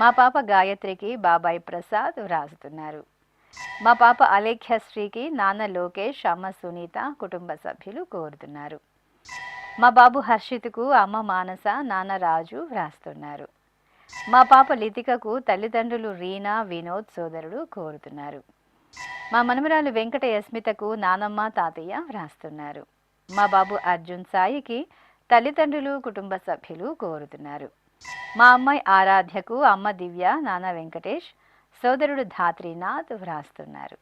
మా పాప గాయత్రికి బాబాయ్ ప్రసాద్ వ్రాస్తున్నారు. మా పాప అలేఖ్యశ్రీకి నాన్న లోకేష్, అమ్మ సునీత కుటుంబ సభ్యులు కోరుతున్నారు. మా బాబు హర్షిత్కు అమ్మ మానస, నాన్న రాజు వ్రాస్తున్నారు. మా పాప లితికకు తల్లిదండ్రులు రీనా, వినోద్ సోదరుడు కోరుతున్నారు. మా మనమరాలు వెంకట యస్మితకు నానమ్మ, తాతయ్య వ్రాస్తున్నారు. మా బాబు అర్జున్ సాయికి తల్లిదండ్రులు కుటుంబ సభ్యులు కోరుతున్నారు. మా అమ్మాయి ఆరాధ్యకు అమ్మ దివ్య, నాన్న వెంకటేష్, సోదరుడు ధాత్రీనాథ్ వ్రాస్తున్నారు.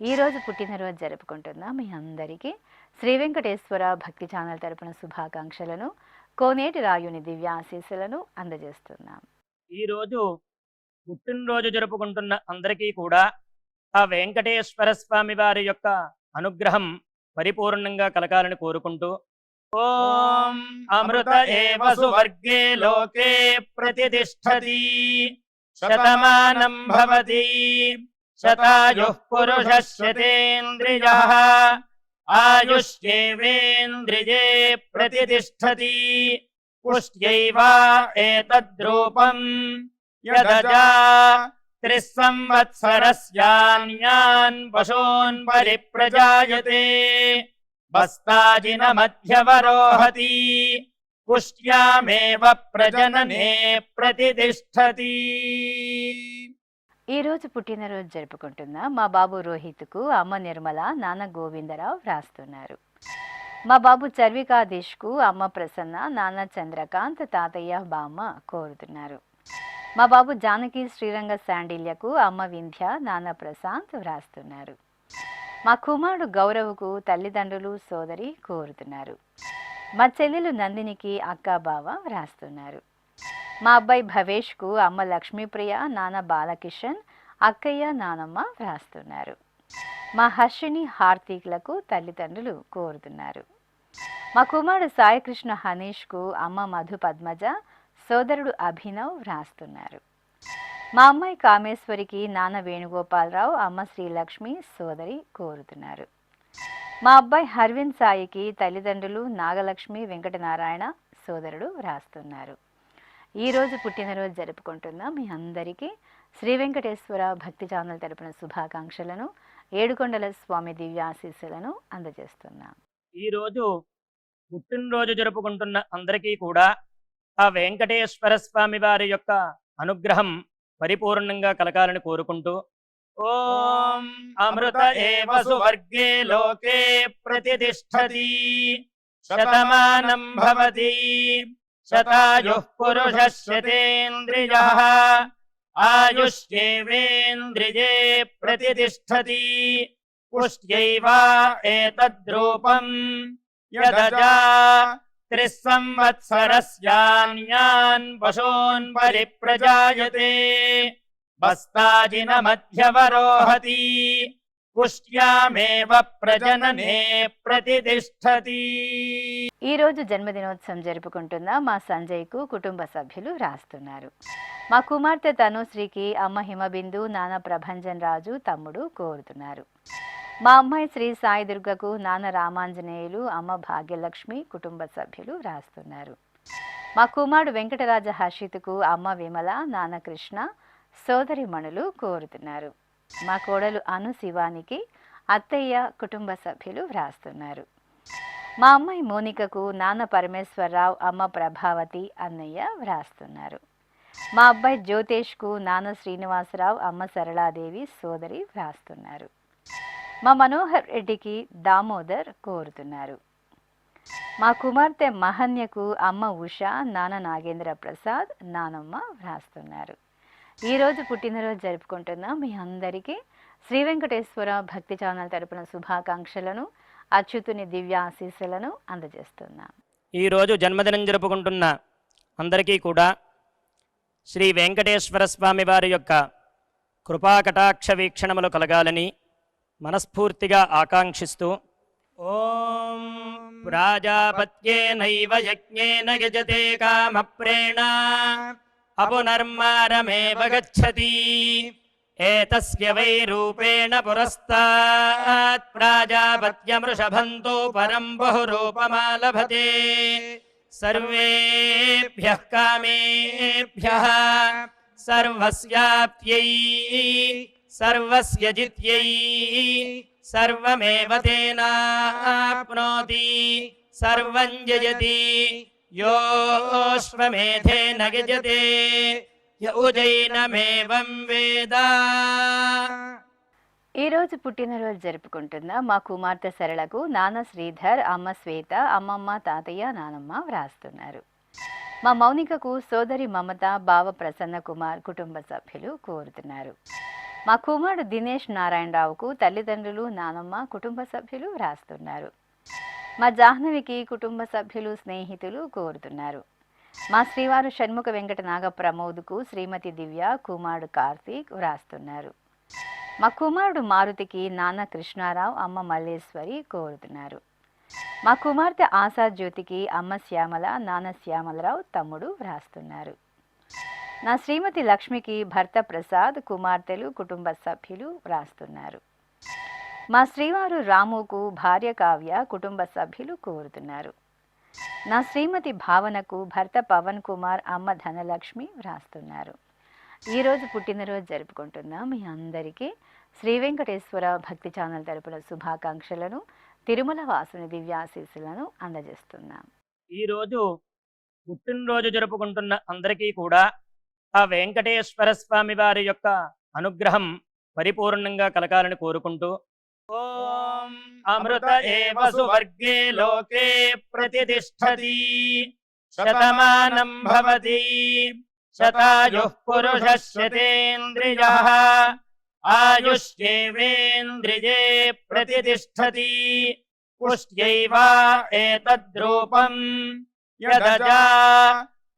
ఈరోజు పుట్టినరోజు జరుపుకుంటున్న మీ అందరికీ శ్రీ వెంకటేశ్వర భక్తి ఛానల్ తరపున శుభాకాంక్షలను, కోనేటి రాయుని దివ్య ఆశీస్సులను అందజేస్తున్నాం. ఈరోజు పుట్టినరోజు జరుపుకుంటున్న అందరికీ కూడా ఆ వెంకటేశ్వర స్వామి వారి యొక్క అనుగ్రహం పరిపూర్ణంగా కలగాలని కోరుకుంటూ ఓం అమృత ఏవ సువర్గే లోకే ప్రతిష్ఠతి శతమానం భవతి శతాయుః పురుషः శతేంద్రియః ఆయుష్యేవేంద్రియే ప్రతిష్ఠతి పుష్ట్యైవ ఏతద్రూపం యదజా త్రిస్సంవత్సరస్యాన్యాన్ పశూన్ పరిప్రజాయతే బస్తాజిన మధ్యవరోహతి పుష్ట్యామేవ ప్రజననే ప్రతిష్ఠతి. ఈరోజు పుట్టినరోజు జరుపుకుంటున్న మా బాబు రోహిత్కు అమ్మ నిర్మల, నాన్న గోవిందరావు వ్రాస్తున్నారు. మా బాబు చర్వికాదీష్కు అమ్మ ప్రసన్న, నాన్న చంద్రకాంత్, తాతయ్య, బామ్మ కోరుతున్నారు. మా బాబు జానకి శ్రీరంగ శాండిల్యకు అమ్మ వింధ్య, నాన్న ప్రశాంత్ వ్రాస్తున్నారు. మా కుమారుడు గౌరవ్కు తల్లిదండ్రులు, సోదరి కోరుతున్నారు. మా చెల్లెలు నందినికి అక్క, బావ వ్రాస్తున్నారు. మా అబ్బాయి భవేష్కు అమ్మ లక్ష్మీప్రియ, నాన్న బాలకిషన్, అక్కయ్య, నానమ్మ వ్రాస్తున్నారు. మా హర్షిని, హార్తిక్లకు తల్లిదండ్రులు కోరుతున్నారు. మా కుమారుడు సాయికృష్ణ హనీష్కు అమ్మ మధు పద్మజ, సోదరుడు అభినవ్ వ్రాస్తున్నారు. మా అమ్మాయి కామేశ్వరికి నాన్న వేణుగోపాలరావు, అమ్మ శ్రీలక్ష్మి, సోదరి కోరుతున్నారు. మా అబ్బాయి హర్విన్ సాయికి తల్లిదండ్రులు నాగలక్ష్మి, వెంకటనారాయణ, సోదరుడు వ్రాస్తున్నారు. ఈరోజు పుట్టినరోజు జరుపుకుంటున్న మీ అందరికీ శ్రీ వెంకటేశ్వర భక్తి ఛానల్ తరపున శుభాకాంక్షలను, ఏడుకొండల స్వామి దివ్యాశీస్సులను అందజేస్తున్నాం. ఈరోజు పుట్టినరోజు జరుపుకుంటున్న అందరికీ కూడా ఆ వెంకటేశ్వర స్వామి వారి యొక్క అనుగ్రహం పరిపూర్ణంగా కలగాలని కోరుకుంటూ ఓం అమృత ఏవ సువర్గే లోకే ప్రతిష్ఠతి శతమానం భవతి శతాయుః పురుషः శతేంద్రియః ఆయుష్యేవేంద్రియే ప్రతిష్ఠతి పుష్ట్యైవ ఏతద్రూపం యదజా త్రిస్సంవత్సరస్యాన్యాన్ పశూన్ పరిప్రజాయతే బస్తాజిన మధ్యవరోహతి పుష్ట్యామేవ ప్రజననే ప్రతిష్ఠతి. ఈరోజు జన్మదినోత్సవం జరుపుకుంటున్న మా సంజయ్కు కుటుంబ సభ్యులు రాస్తున్నారు. మా కుమార్తె తనుశ్రీకి అమ్మ హిమబిందు, నాన్న ప్రభంజన్ రాజు, తమ్ముడు కోరుతున్నారు. మా అమ్మాయి శ్రీ సాయి దుర్గకు నాన్న రామాంజనేయులు, అమ్మ భాగ్యలక్ష్మి, కుటుంబ సభ్యులు రాస్తున్నారు. మా కుమారుడు వెంకటరాజ హర్షిత్కు అమ్మ విమల, నాన్న కృష్ణ, సోదరి మణులు కోరుతున్నారు. మా కోడలు అను శివానికి అత్తయ్య, కుటుంబ సభ్యులు వ్రాస్తున్నారు. మా అమ్మాయి మోనికకు నాన్న పరమేశ్వరరావు, అమ్మ ప్రభావతి, అన్నయ్య వ్రాస్తున్నారు. మా అబ్బాయి జ్యోతేష్కు నాన్న శ్రీనివాసరావు, అమ్మ సరళాదేవి, సోదరి వ్రాస్తున్నారు. మా మనోహర్ రెడ్డికి దామోదర్ కోరుతున్నారు. మా కుమార్తె మహన్యకు అమ్మ ఉష, నాన్న నాగేంద్ర ప్రసాద్, నానమ్మ వ్రాస్తున్నారు. ఈరోజు పుట్టినరోజు జరుపుకుంటున్న మీ అందరికీ శ్రీ వెంకటేశ్వర భక్తి ఛానల్ తరపున శుభాకాంక్షలను, అచ్యుతుని దివ్య ఆశీస్సులను అందజేస్తున్నాం. ఈరోజు జన్మదినం జరుపుకుంటున్న అందరికీ కూడా శ్రీ వెంకటేశ్వర స్వామి వారి యొక్క కృపాకటాక్ష వీక్షణములు కలగాలని మనస్ఫూర్తిగా ఆకాంక్షిస్తూ ఓం ప్రాజాపత్యేనైవ యజ్ఞేన యజతే కామప్రేణ అపునర్మారమేవ గచ్చతి ఏతస్య వై రూపేణ పురస్తాత్ ప్రాజాపత్యమృషభంతో పరం బహురూపమాలభతే సర్వేభ్యః కామేభ్యః सर्वस्याप्त्यै सर्वस्य जित्यै सर्वमेव तेनाप्नोति सर्वं जयति योऽश्वमेधेन यजते य उजैनमेवं वेद. ఈ రోజు పుట్టినరోజు జరుపుకుంటున్న మా కుమార్తె సరళకు నాన్న శ్రీధర్, అమ్మ శ్వేత, అమ్మమ్మ, తాతయ్య, నానమ్మ వ్రాస్తున్నారు. మా మౌనికకు సోదరి మమత, బావ ప్రసన్న కుమార్ కుటుంబ సభ్యులు కోరుతున్నారు. మా కుమారుడు దినేష్ నారాయణరావుకు తల్లిదండ్రులు, నానమ్మ, కుటుంబ సభ్యులు వ్రాస్తున్నారు. మా జాహ్నవికి కుటుంబ సభ్యులు, స్నేహితులు కోరుతున్నారు. మా శ్రీవారు షణ్ముఖ వెంకట నాగ ప్రమోద్కు శ్రీమతి దివ్య, కుమారుడు కార్తీక్ వ్రాస్తున్నారు. మా కుమారుడు మారుతికి నాన్న కృష్ణారావు, అమ్మ మల్లేశ్వరి కోరుతున్నారు. మా కుమార్తె ఆశాజ్యోతికి అమ్మ శ్యామల, నాన్న శ్యామలరావు, తమ్ముడు వ్రాస్తున్నారు. నా శ్రీమతి లక్ష్మికి భర్త ప్రసాద్, కుమార్తెలు, కుటుంబ సభ్యులు వ్రాస్తున్నారు. మా శ్రీవారు రాముకు భార్య కావ్య, కుటుంబ సభ్యులు కోరుతున్నారు. నా శ్రీమతి భావనకు భర్త పవన్ కుమార్, అమ్మ ధనలక్ష్మి వ్రాస్తున్నారు. ఈరోజు పుట్టినరోజు జరుపుకుంటున్న మీ అందరికీ శ్రీ వెంకటేశ్వర భక్తి ఛానల్ తరపున శుభాకాంక్షలను, తిరుమల వాసుని దివ్యాశీస్సులను అందజేస్తున్నాం. ఈరోజు పుట్టినరోజు జరుపుకుంటున్న అందరికీ కూడా ఆ వెంకటేశ్వర స్వామి వారి యొక్క అనుగ్రహం పరిపూర్ణంగా కలగాలని కోరుకుంటూ ఓం అమృత ఏవ సువర్గే లోకే ప్రతిష్ఠతి శతమానం భవతి శతాయుః పురుషः శతేంద్రియః ఆయుష్యేవేంద్రియే ప్రతిష్ఠతి పుష్ట్యైవ ఏతద్రూపం యదజా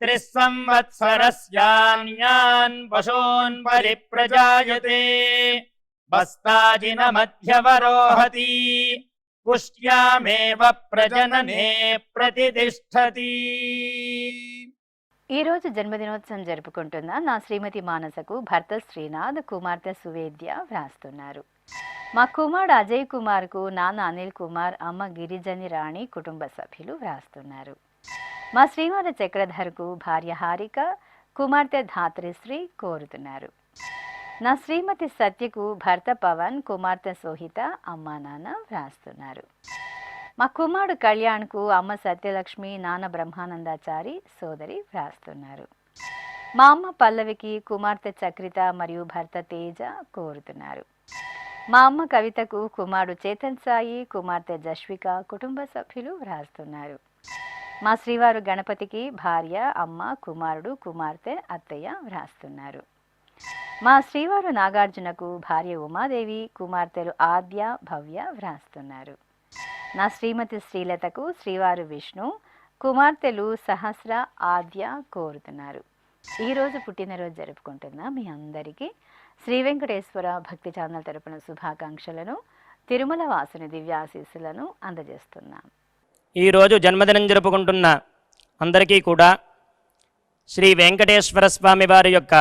త్రిస్సంవత్సరస్యాన్యాన్ పశూన్ పరిప్రజాయతే బస్తాజిన మధ్యవరోహతి పుష్ట్యామేవ ప్రజననే ప్రతిష్ఠతి. ఈరోజు జన్మదినోత్సవం జరుపుకుంటున్న నా శ్రీమతి మానసకు భర్త శ్రీనాథ్, కుమార్తె సువేద్య వ్రాస్తున్నారు. మా కుమారుడు అజయ్ కుమార్కు నాన్న అనిల్ కుమార్, అమ్మ గిరిజని రాణి, కుటుంబ సభ్యులు వ్రాస్తున్నారు. మా శ్రీవారి చక్రధర్కు భార్య హారిక, కుమార్తె ధాత్రిశ్రీ కోరుతున్నారు. నా శ్రీమతి సత్యకు భర్త పవన్, కుమార్తె సోహిత, అమ్మా నాన్న వ్రాస్తున్నారు. మా కుమారుడు కళ్యాణ్కు అమ్మ సత్యలక్ష్మి, నాన్న బ్రహ్మానందాచారి, సోదరి వ్రాస్తున్నారు. మా అమ్మ పల్లవికి కుమార్తె చక్రిత మరియు భర్త తేజ కోరుతున్నారు. మా అమ్మ కవితకు కుమారుడు చేతన్ సాయి, కుమార్తె జస్విక, కుటుంబ సభ్యులు వ్రాస్తున్నారు. మా శ్రీవారు గణపతికి భార్య, అమ్మ, కుమారుడు, కుమార్తె, అత్తయ్య వ్రాస్తున్నారు. మా శ్రీవారు నాగార్జునకు భార్య ఉమాదేవి, కుమార్తెలు ఆద్య, భవ్య వ్రాస్తున్నారు. నా శ్రీమతి శ్రీలతకు శ్రీవారు విష్ణు, కుమార్తెలు సహస్ర, ఆద్య కోరుతున్నారు. ఈరోజు పుట్టినరోజు జరుపుకుంటున్న మీ అందరికీ శ్రీ వెంకటేశ్వర భక్తి ఛానల్ తరపున శుభాకాంక్షలను, తిరుమల వాసుని దివ్యాశీస్సులను అందజేస్తున్నాం. ఈరోజు జన్మదినం జరుపుకుంటున్న అందరికీ కూడా శ్రీ వెంకటేశ్వర స్వామి వారి యొక్క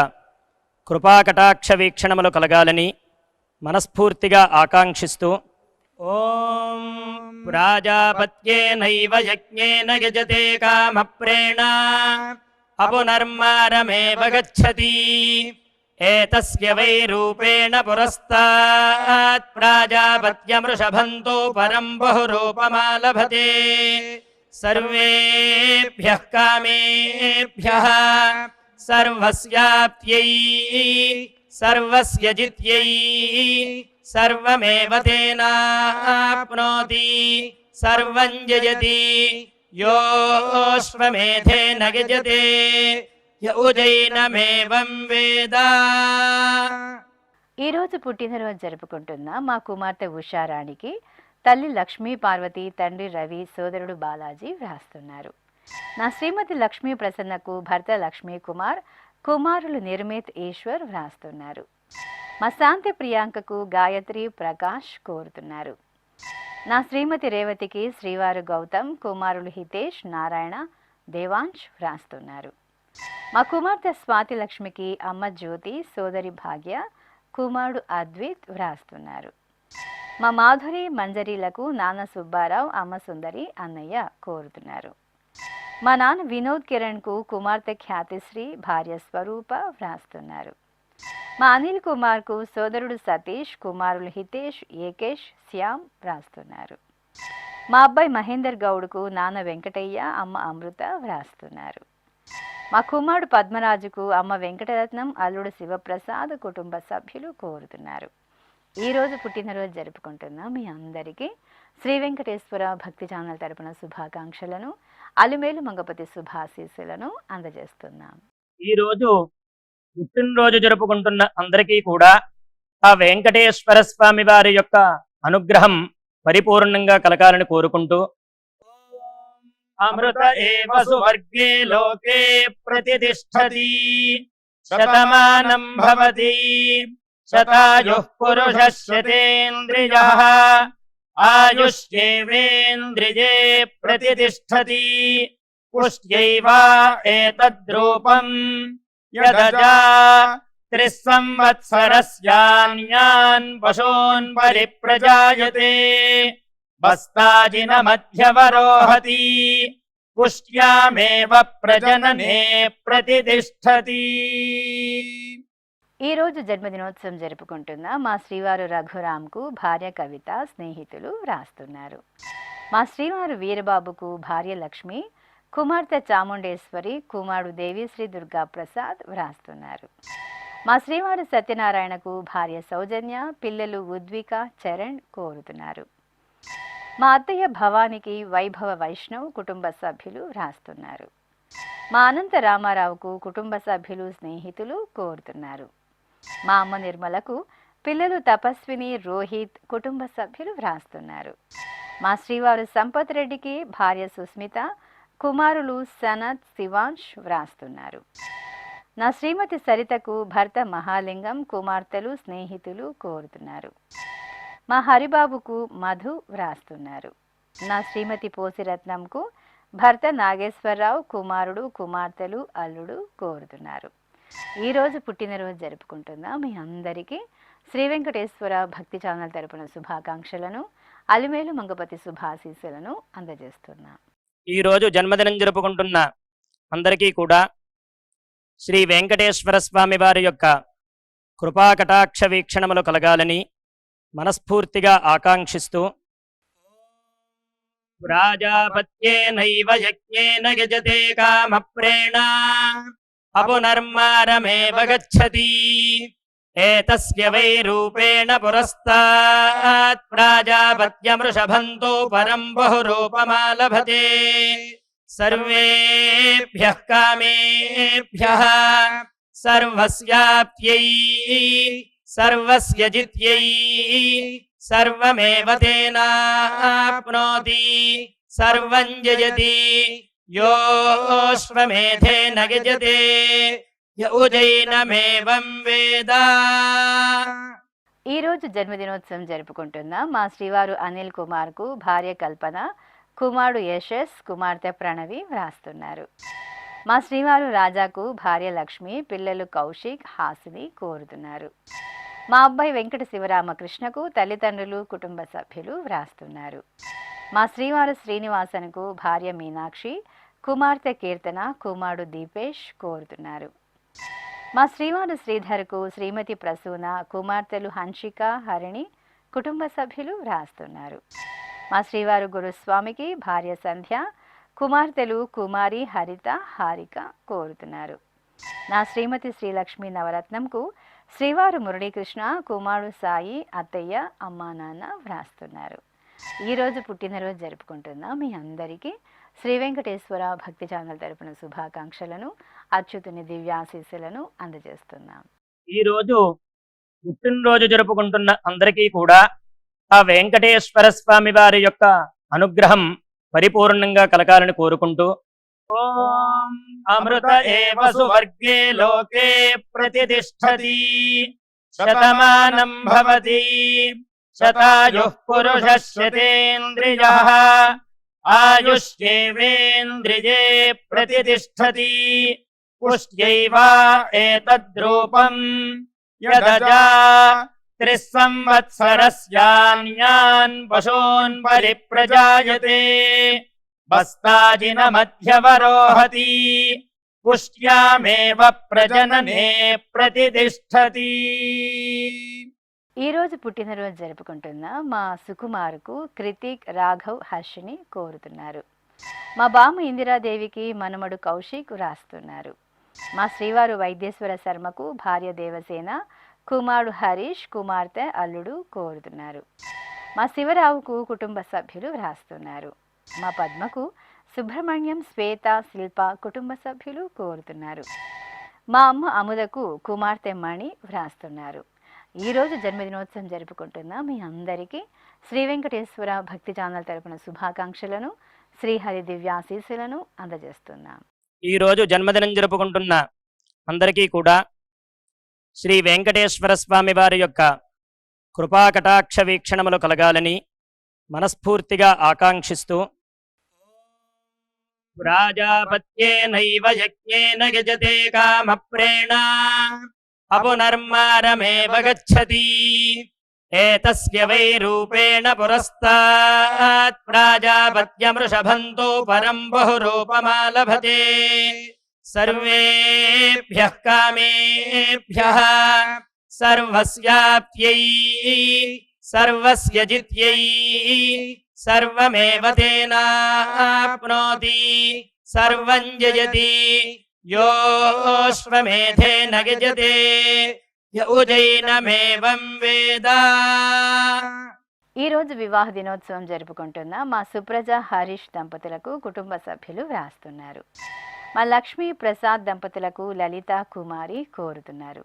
కృపాకటాక్ష వీక్షణములు కలగాలని మనస్ఫూర్తిగా ఆకాంక్షిస్తూ ఓం ప్రాజాపత్యేనైవ యజ్ఞేన యజతే కామప్రేణ అపునర్మారమేవ గచ్చతి ఏతస్య వై రూపేణ పురస్తాత్ ప్రాజాపత్యమృషభంతో పరం బహురూపమాలభతే సర్వేభ్యః కామేభ్యః సర్వస్యాప్త్యై సర్వస్య జిత్యై సర్వమేవ తేనాప్నోతి సర్వం జయతి యోऽశ్వమేధేన యజతే య ఉజైనమేవం వేద. ఈరోజు పుట్టినరోజు జరుపుకుంటున్న మా కుమార్తె ఉషారాణికి తల్లి లక్ష్మీ పార్వతి, తండ్రి రవి, సోదరుడు బాలాజీ వ్రాస్తున్నారు. నా శ్రీమతి లక్ష్మీ ప్రసన్నకు భర్త లక్ష్మీ కుమార్, కుమారులు నిర్మిత్, ఈశ్వర్ వ్రాస్తున్నారు. మా శాంతి ప్రియాంకకు గాయత్రి, ప్రకాష్ కోరుతున్నారు. నా శ్రీమతి రేవతికి శ్రీవారు గౌతమ్, కుమారులు హితేష్, నారాయణ, దేవాంశ్ వ్రాస్తున్నారు. మా కుమార్తె స్వాతి లక్ష్మికి అమ్మ జ్యోతి, సోదరి భాగ్య, కుమారుడు అద్విత్ వ్రాస్తున్నారు. మా మాధురి మంజరీలకు నాన్న సుబ్బారావు, అమ్మ సుందరి, అన్నయ్య కోరుతున్నారు. మా నాన్న వినోద్ కిరణ్కు కుమార్తె ఖ్యాతిశ్రీ, భార్య స్వరూప వ్రాస్తున్నారు. మా అనిల్ కుమార్కు సోదరుడు సతీష్, కుమారులు హితేష్, ఏకేష్, శ్యామ్ వ్రాస్తున్నారు. మా అబ్బాయి మహేందర్ గౌడ్కు నాన్న వెంకటయ్య, అమ్మ అమృత వ్రాస్తున్నారు. మా కుమారుడు పద్మరాజుకు అమ్మ వెంకటరత్నం, అల్లుడు శివప్రసాద్, కుటుంబ సభ్యులు కోరుతున్నారు. ఈరోజు పుట్టినరోజు జరుపుకుంటున్న మీ అందరికీ శ్రీ వెంకటేశ్వర భక్తి ఛానల్ తరపున శుభాకాంక్షలను, అలిమేలు మంగపతి శుభాశీస్సులను అందజేస్తున్నాం. ఈరోజు పుట్టినరోజు జరుపుకుంటున్న అందరికీ కూడా ఆ వెంకటేశ్వర స్వామి వారి యొక్క అనుగ్రహం పరిపూర్ణంగా కలగాలని కోరుకుంటూ, అమృత ఏవ సువర్గే లోకే ప్రతిష్టతి శతమానం భవతి శతాయుః పురుషः శతేంద్రియః ఆయుష్యేవేంద్రియే ప్రతిష్టతి పుష్ట్యైవ ఏతద్రూపం యదజా త్రిస్సంవత్సరస్యాన్యాన్ పశూన్ పరిప్రజాయతే బస్తాజిన మధ్యవరోహతి పుష్ట్యామేవ ప్రజననే ప్రతిష్టతి. ఈరోజు జన్మదినోత్సవం జరుపుకుంటున్న మా శ్రీవారు రఘురామ్కు భార్య కవిత, స్నేహితులు వ్రాస్తున్నారు. మా శ్రీవారు వీరబాబుకు భార్య లక్ష్మి, కుమార్తె చాముండేశ్వరి, కుమారుడు దేవిశ్రీ దుర్గా ప్రసాద్ వ్రాస్తున్నారు. మా శ్రీవారు సత్యనారాయణకు భార్య సౌజన్య, పిల్లలు ఉద్విక, చరణ్ కోరుతున్నారు. మా అత్తయ్య భవానికి వైభవ వైష్ణవ్, కుటుంబ సభ్యులు వ్రాస్తున్నారు. మా అనంత రామారావుకు కుటుంబ సభ్యులు, స్నేహితులు కోరుతున్నారు. మా అమ్మ నిర్మలకు పిల్లలు తపస్విని, రోహిత్, కుటుంబ సభ్యులు వ్రాస్తున్నారు. మా శ్రీవారు సంపత్ రెడ్డికి భార్య సుస్మిత, కుమారులు సనత్, శివాంష్ వ్రాస్తున్నారు. నా శ్రీమతి సరితకు భర్త మహాలింగం, కుమార్తెలు, స్నేహితులు కోరుతున్నారు. మా హరిబాబుకు మధు వ్రాస్తున్నారు. నా శ్రీమతి పోసిరత్నంకు భర్త నాగేశ్వరరావు, కుమారుడు, కుమార్తెలు, అల్లుడు కోరుతున్నారు. ఈరోజు పుట్టినరోజు జరుపుకుంటున్న మీ అందరికీ శ్రీ వెంకటేశ్వర భక్తి ఛానల్ తరపున శుభాకాంక్షలను, అలిమేలు మంగపతి శుభాశీస్సులను అందజేస్తున్నాం. ఈరోజు జన్మదినం జరుపుకుంటున్న అందరికీ కూడా శ్రీ వెంకటేశ్వర స్వామి వారి యొక్క కృపాకటాక్ష వీక్షణములు కలగాలని మనస్ఫూర్తిగా ఆకాంక్షిస్తూ, రాజాపత్యేనైవ యజ్ఞేన యజతే కామప్రేణ అపునర్మారమేవ గచ్చతి ఏతస్య వై రూపేణ పురస్తాత్ ప్రాజాపత్యమృషభంతో పరం బహురూపమాలభతే సర్వేభ్యః కామేభ్యః సర్వస్యాప్త్యై సర్వస్య జిత్యై సర్వమేవ తేనాప్నోతి సర్వం జయతి యోశ్వమేధేన యజతే య ఉజైనమేవం వేద. ఈరోజు జన్మదినోత్సవం జరుపుకుంటున్న మా శ్రీవారు అనిల్ కుమార్కు భార్య కల్పన, కుమారుడు యశస్, కుమార్తె ప్రణవి వ్రాస్తున్నారు. మా శ్రీవారు రాజాకు భార్య లక్ష్మి, పిల్లలు కౌశిక్, హాసిని కోరుతున్నారు. మా అబ్బాయి వెంకట శివరామకృష్ణకు తల్లిదండ్రులు, కుటుంబ సభ్యులు వ్రాస్తున్నారు. మా శ్రీవారు శ్రీనివాసన్కు భార్య మీనాక్షి, కుమార్తె కీర్తన, కుమారుడు దీపేష్ కోరుతున్నారు. మా శ్రీవారు శ్రీధర్కు శ్రీమతి ప్రసూన, కుమార్తెలు హన్షిక, హరిణి, కుటుంబ సభ్యులు వ్రాస్తున్నారు. మా శ్రీవారు గురుస్వామికి భార్య సంధ్య, కుమార్తెలు కుమారి, హరిత, హారిక కోరుతున్నారు. నా శ్రీమతి శ్రీలక్ష్మి నవరత్నంకు శ్రీవారు మురళీకృష్ణ, కుమారుడు సాయి, అత్తయ్య, అమ్మా నాన్న వ్రాస్తున్నారు. ఈరోజు పుట్టినరోజు జరుపుకుంటున్న మీ అందరికీ శ్రీ వెంకటేశ్వర భక్తి ఛానల్ తరపున శుభాకాంక్షలను, అచ్యుతుని దివ్యాశీస్సులను అందజేస్తున్నాం. ఈరోజు పుట్టినరోజు జరుపుకుంటున్న అందరికీ కూడా ఆ వెంకటేశ్వర స్వామి వారి యొక్క అనుగ్రహం పరిపూర్ణంగా కలగాలని కోరుకుంటూ, ఓం అమృత ఏవ సువర్గే లోకే ప్రతిష్టతి శతమానం భవతి శతాయుః పురుషः శతేంద్రియః ఆయుష్యేవేంద్రియే ప్రతిష్టతి పుష్ట్యైవ ఏతద్రూపం యదజా త్రిస్సంవత్సరస్యాన్యాన్ పశూన్ పరిప్రజాయతే వస్తాజినమధ్యవరోహతి పుష్ట్యామేవ ప్రజననే ప్రతితిష్ఠతి. ఈ రోజు పుట్టినరోజు జరుపుకుంటున్న మా సుకుమారుకు కృతిక్, రాఘవ్, హర్షిని కోరుతున్నారు. మా బామ్మ ఇందిరాదేవికి మనమడు కౌశిక్ రాస్తున్నారు. మా శ్రీవారు వైద్యేశ్వర శర్మకు భార్య దేవసేన, కుమారుడు హరీష్, కుమార్తె, అల్లుడు కోరుతున్నారు. మా శివరావుకు కుటుంబ సభ్యులు వ్రాస్తున్నారు. మా పద్మకు సుబ్రహ్మణ్యం, శ్వేత, శిల్ప కుటుంబ సభ్యులు కోరుతున్నారు. మా అమ్మ అముదకు కుమార్తె మణి వ్రాస్తున్నారు. ఈరోజు జన్మదినోత్సవం జరుపుకుంటున్న మీ అందరికీ శ్రీ వెంకటేశ్వర భక్తి ఛానల్ తరపున శుభాకాంక్షలను, శ్రీహరి దివ్యాశీస్సులను అందజేస్తున్నాం. ఈరోజు జన్మదినం జరుపుకుంటున్న అందరికీ కూడా శ్రీ వెంకటేశ్వర స్వామి వారి యొక్క కృపాకటాక్ష వీక్షణములు కలగాలని మనస్ఫూర్తిగా ఆకాంక్షిస్తూ రాజాపత్యేనైవ యజ్ఞేన యజతే కామప్రేణ అపునర్మారమేవ గచ్చతి ఏతస్య వై రూపేణ పురస్తాత్ ప్రాజాపత్యమృషభంతో పరం బహురూపమాలభతే సర్వేభ్యః కామేభ్యః సర్వస్యాప్యై సర్వస్య జిత్యై సర్వమేవ తేనాప్నోతి సర్వం జయతి యోశ్వమేధేన గజతే యౌజైనమేవం వేద. ఈరోజు వివాహ దినోత్సవం జరుపుకుంటున్న మా సుప్రజ, హరీష్ దంపతులకు కుటుంబ సభ్యులు వ్రాస్తున్నారు. మా లక్ష్మీ ప్రసాద్ దంపతులకు లలిత, కుమారి కోరుతున్నారు.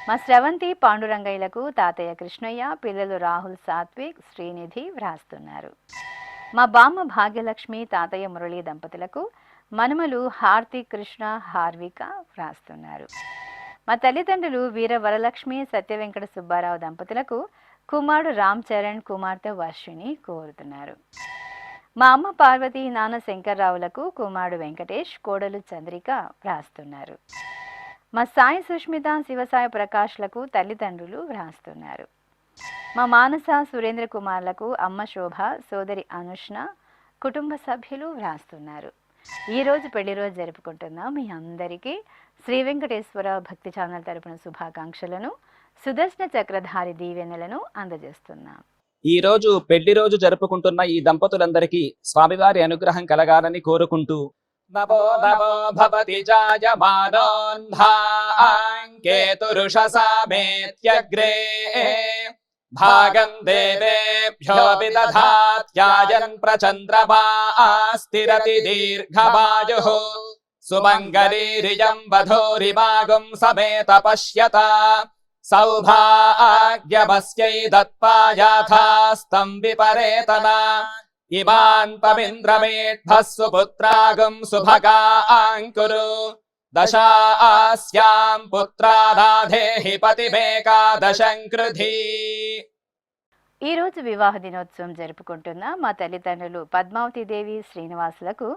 మా స్రవంతి, పాండురంగయ్యలకు తాతయ్య కృష్ణయ్య, పిల్లలు రాహుల్, సాత్విక్, శ్రీనిధి వ్రాస్తున్నారు. మా బామ్మ భాగ్యలక్ష్మి, తాతయ్య మురళీ దంపతులకు మనుమలు హార్దిక్, కృష్ణ, హార్విక వ్రాస్తున్నారు. మా తల్లిదండ్రులు వీర వరలక్ష్మి, సత్య వెంకట సుబ్బారావు దంపతులకు కుమారుడు రామ్ చరణ్, కుమార్తె వర్షిణి కోరుతున్నారు. మా అమ్మ పార్వతి, నాన్న శంకర్రావులకు కుమారుడు వెంకటేష్, కోడలు చంద్రిక వ్రాస్తున్నారు. మా సాయి సుష్మిత, శివసాయి ప్రకాష్లకు తల్లిదండ్రులు వ్రాస్తున్నారు. మా మానస, సురేంద్ర కుమార్లకు అమ్మ శోభ, సోదరి అనుష్ణ కుటుంబ సభ్యులు వ్రాస్తున్నారు. ఈరోజు పెళ్లి రోజు జరుపుకుంటున్న మీ అందరికీ శ్రీ వెంకటేశ్వర భక్తి ఛానల్ తరపున శుభాకాంక్షలను, సుదర్శన చక్రధారి దీవెనలను అందజేస్తున్నాం. ఈ రోజు పెళ్లి రోజు జరుపుకుంటున్న ఈ దంపతులందరికీ స్వామివారి అనుగ్రహం కలగాలని కోరుకుంటూ నమో నమో భవతి జాయమానోన్ధాంకేతురుషసామేత్యగ్రే భాగం దేవేభ్యో విదధాత్యాయన్ ప్రచంద్రమా స్థిరతి దీర్ఘమాయుః సుమంగళీరియం వధూరిమాగుం సమేత పశ్యత సౌభాగ్యమస్యై దత్పాయాథాస్తం విపరేతన ఇమాన్ పవింద్రమేఢ్భః సుపుత్రాగం సుభగాంకురు దశాస్యాం పుత్రాదాధేహి పతిమేకాదశం కృధి. ఈరోజు వివాహ దినోత్సవం జరుపుకుంటున్న మా తల్లిదండ్రులు పద్మావతి దేవి, శ్రీనివాసులకు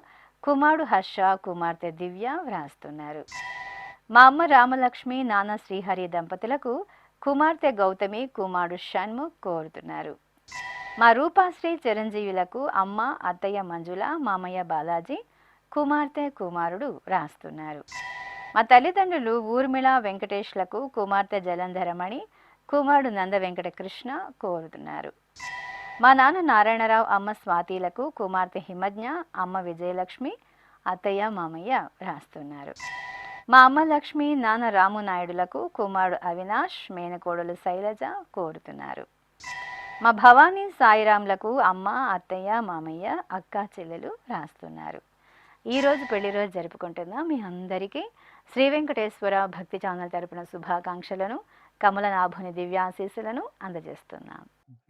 కుమారుడు హర్ష, కుమార్తె దివ్య వ్రాస్తున్నారు. మా అమ్మ రామలక్ష్మి, నాన్న శ్రీహరి దంపతులకు కుమార్తె గౌతమి, కుమారుడు షణ్ముఖ్ కోరుతున్నారు. మా రూపాశ్రీ చిరంజీవులకు అమ్మ, అత్తయ్య మంజుల, మామయ్య బాలాజీ, కుమార్తె, కుమారుడు రాస్తున్నారు. మా తల్లిదండ్రులు ఊర్మిళ, వెంకటేష్లకు కుమార్తె జలంధరమణి, కుమారుడు నంద వెంకట కృష్ణ కోరుతున్నారు. మా నాన్న నారాయణరావు, అమ్మ స్వాతిలకు కుమార్తె హిమజ్ఞ, అమ్మ విజయలక్ష్మి, అత్తయ్య, మామయ్య రాస్తున్నారు. మా అమ్మ లక్ష్మి, నాన్న రాము నాయుడులకు కుమారుడు అవినాష్, మేనకోడలు శైలజ కోరుతున్నారు. మా భవానీ, సాయిరాంలకు అమ్మ, అత్తయ్య, మామయ్య, అక్క, చెల్లెలు రాస్తున్నారు. ఈరోజు పెళ్లి రోజు జరుపుకుంటున్న మీ అందరికీ శ్రీ వెంకటేశ్వర భక్తి ఛానల్ తరపున శుభాకాంక్షలను, కమలనాభుని దివ్యాశీస్సులను అందజేస్తున్నాం.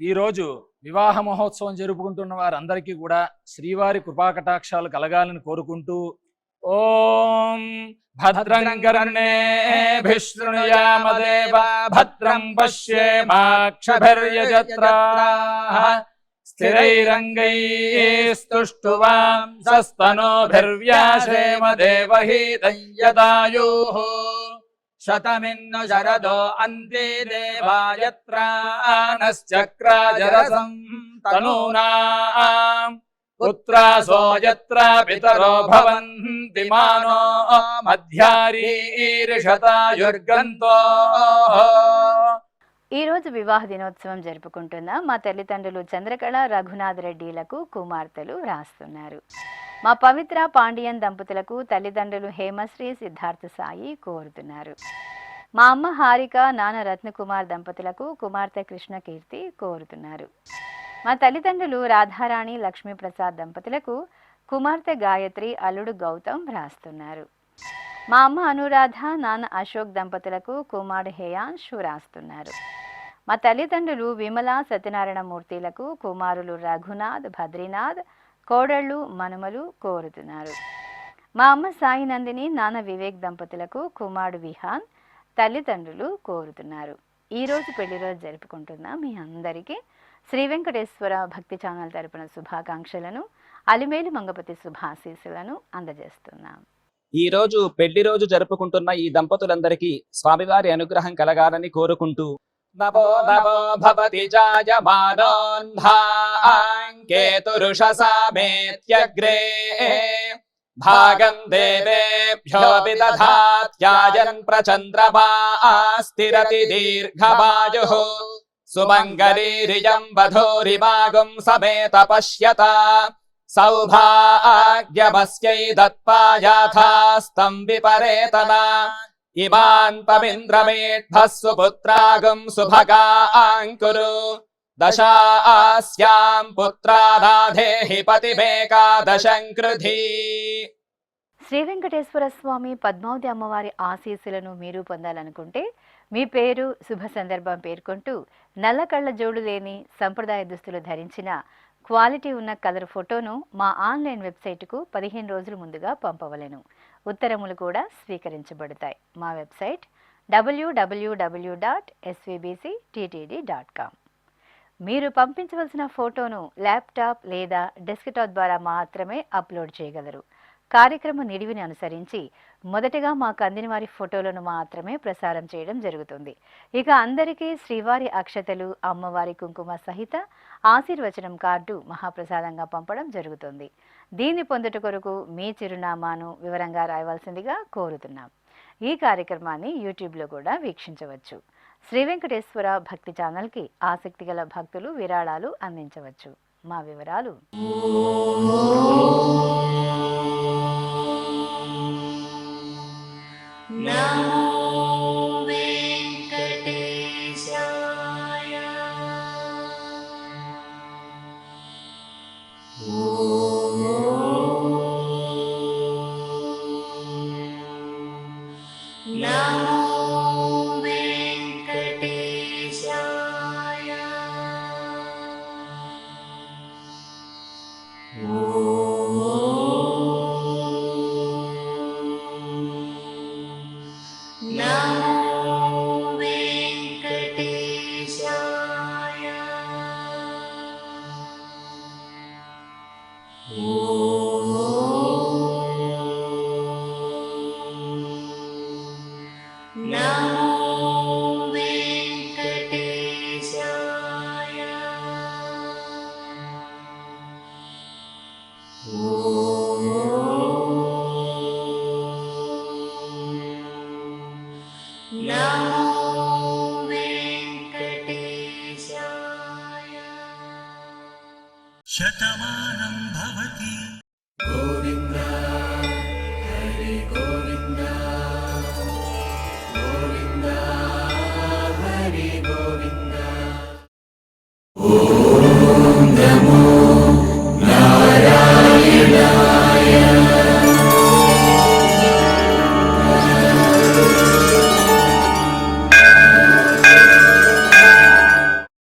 ఈరోజు వివాహ మహోత్సవం జరుపుకుంటున్న వారందరికీ కూడా శ్రీవారి కృపాకటాక్షాలు కలగాలని కోరుకుంటూ ఓం భద్రం కర్ణేభిః శృణుయామదేవా భద్రం పశ్యేమాక్షభిర్యజత్రాః స్థిరైరంగైస్తుష్టువాంసస్తనోభిర్వ్యాసేమ దేవహీతం యదాయుః శతమిన్ను శరదో అంతే దేవాయత్రానశ్చక్రాజరసం తనూనాం పుత్రాసో యత్ర పితరో భవంతి మానో మధ్యారీర్షతాయుర్గంతో. ఈ రోజు వివాహ దినోత్సవం జరుపుకుంటున్న మా తల్లిదండ్రులు చంద్రకళ రఘునాథ్ రెడ్డిలకు కుమార్తెలు రాస్తున్నారు. మా పవిత్ర పాండియన్ దంపతులకు తల్లిదండ్రులు హేమశ్రీ సిద్ధార్థ సాయి కోరుతున్నారు. మా అమ్మ హారిక నాన్న రత్నకుమార్ దంపతులకు కుమార్తె కృష్ణకీర్తి కోరుతున్నారు. మా తల్లిదండ్రులు రాధారాణి లక్ష్మీప్రసాద్ దంపతులకు కుమార్తె గాయత్రి అల్లుడు గౌతమ్ రాస్తున్నారు. మా అమ్మ అనురాధ నాన్న అశోక్ దంపతులకు కుమారుడు హేయాంశు రాస్తున్నారు. మా తల్లిదండ్రులు విమల సత్యనారాయణ మూర్తిలకు కుమారులు రఘునాథ్ బద్రీనాథ్ కోడళ్ళు మనుమలు కోరుతున్నారు. మా అమ్మ సాయి నందిని నాన్న వివేక్ దంపతులకు కుమారుడు విహాన్ తల్లిదండ్రులు కోరుతున్నారు. ఈరోజు పెళ్లి రోజు జరుపుకుంటున్న మీ అందరికీ శ్రీ వెంకటేశ్వర భక్తి ఛానల్ తరపున శుభాకాంక్షలను అలిమేలు మంగపతి శుభాశీస్సులను అందజేస్తున్నాం. ఈ రోజు పెళ్లి రోజు జరుపుకుంటున్న ఈ దంపతులందరికీ స్వామివారి అనుగ్రహం కలగాలని కోరుకుంటూ నమో నమో భవతి జాయమానోన్ధాంకేతురుషసామేత్యగ్రే భాగం దేవేభ్యో విదధాత్యాయన్ ప్రచంద్రమాస్తిరతి దీర్ఘమాయుః సుమంగళీరియం వధూరిమాగుం సమేత పశ్యత సౌభాగ్యమస్యై దత్పాయాథాస్తం విపరేతనా ఇమాంతమింద్రమేఢ్భః సుపుత్రాగం సుభగాంకురు దశాస్యాం పుత్రానాధేహి పతిమేకాదశం కృధి. శ్రీ వెంకటేశ్వర స్వామి పద్మావతి అమ్మవారి ఆశీస్సులను మీరు పొందాలనుకుంటే మీ పేరు శుభ సందర్భం పేర్కొంటూ నల్ల కళ్ళ జోడు లేని సంప్రదాయ దుస్తులు ధరించిన క్వాలిటీ ఉన్న కలర్ ఫోటోను మా ఆన్లైన్ వెబ్సైటుకు 15 రోజుల ముందుగా పంపవలెను. ఉత్తరములు కూడా స్వీకరించబడతాయి. మా వెబ్సైట్ www.svbcttd.com. మీరు పంపించవలసిన ఫోటోను ల్యాప్టాప్ లేదా డెస్క్టాప్ ద్వారా మాత్రమే అప్లోడ్ చేయగలరు. కార్యక్రమ నిడివిని అనుసరించి మొదటగా మాకు అందిన వారి ఫోటోలను మాత్రమే ప్రసారం చేయడం జరుగుతుంది. ఇక అందరికీ శ్రీవారి అక్షతలు అమ్మవారి కుంకుమ సహిత ఆశీర్వచనం కార్డు మహాప్రసాదంగా పంపడం జరుగుతుంది. దీన్ని పొందుట కొరకు మీ చిరునామాను వివరంగా రాయవలసిందిగా కోరుతున్నాం. ఈ కార్యక్రమాన్ని యూట్యూబ్లో కూడా వీక్షించవచ్చు. శ్రీ వెంకటేశ్వర భక్తి ఛానల్కి ఆసక్తి గల భక్తులు విరాళాలు అందించవచ్చు. మా వివరాలు శతమానం భవతి గోవింద